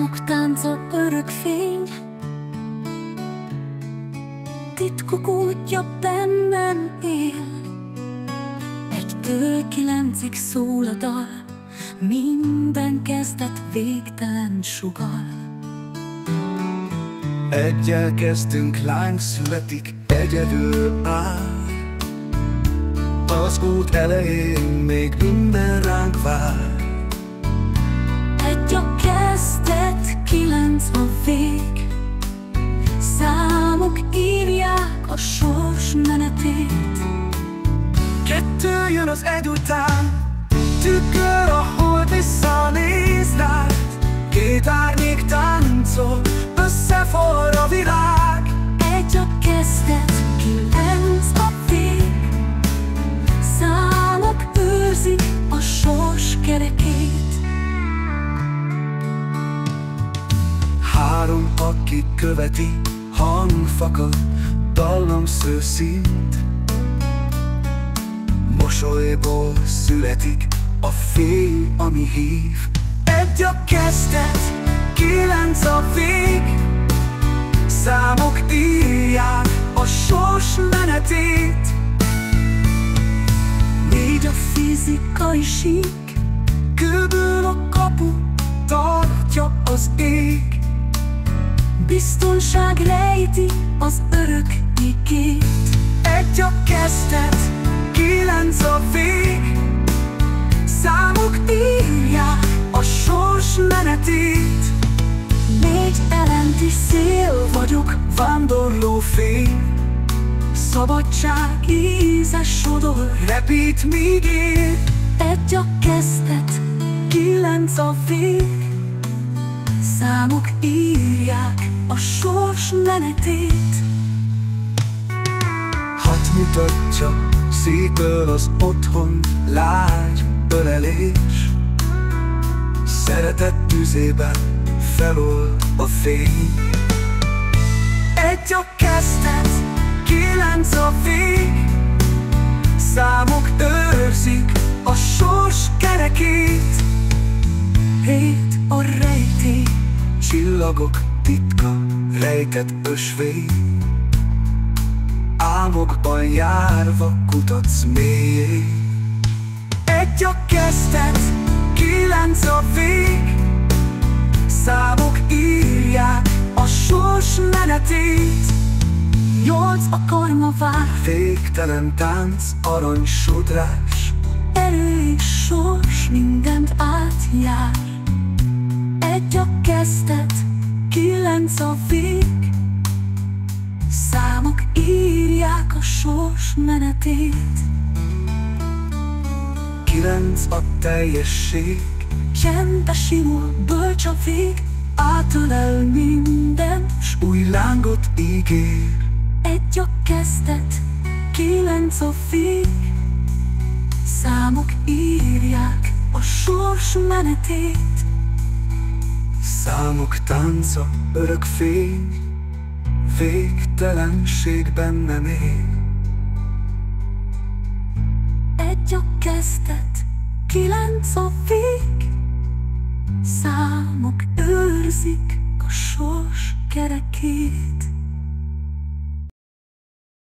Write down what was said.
Számok tánca örök fény, titkok útja bennem él. 1-től 9-ig szól a dal, minden kezdet végtelen sugall. Egyel kezdünk, lány születik, egyedül áll. Az út elején még minden ránk vár. 1 a kezdet, 9 a vég. Számok írják a sors menetét. 2 jön az 1 után, tükör, ahol visszanéz rád. 2 árnyék táncol, összeforr a világ. 1 a kezdet, 9 a vég. Számok őrzik a sors kerekét. 3, aki követi, hang fakad, dallam szőszint. Mosolyból születik a fény, ami hív. 1 a kezdet, 9 a vég. Számok írják a sors menetét. 4 a fizikai sík, kőből a kapu, tartja az ég. Biztonság rejti az örök igét. 1 a kezdet, 9 a vég. Számok írják a sors menetét. 4 elenti szél vagyok, Vándorló fény, szabadság íze sodor. repít, míg ér. 1 a kezdet, 9 a vég. Számok írják a sors menetét. 6 mutatja székből az otthon, lágy ölelés. Szeretet tüzében felold a fény. 1 a kezdet, 9 a vég. Számok őrzik a sors kerekét. 7 a rejtély, Csillagok titka, rejtett ösvény. Álmokban járva kutatsz mélyén. 1 a kezdet, 9 a vég. Számok írják a sors menetét. 8 a karma vár, Végtelen tánc, aranysodrás. erő és sors mindent átjár. 1 a kezdet, 9 a vég. Számok írják a sors menetét. 9 a teljesség, Csendbe simul, bölcs a vég, átölel minden, s új lángot ígér. 1 a kezdet, 9 a vég. Számok írják a sors menetét. Számok tánca, örök fény, végtelenségben nem él. 1 a kezdet, 9 a vég. Számok őrzik a sors kerekét.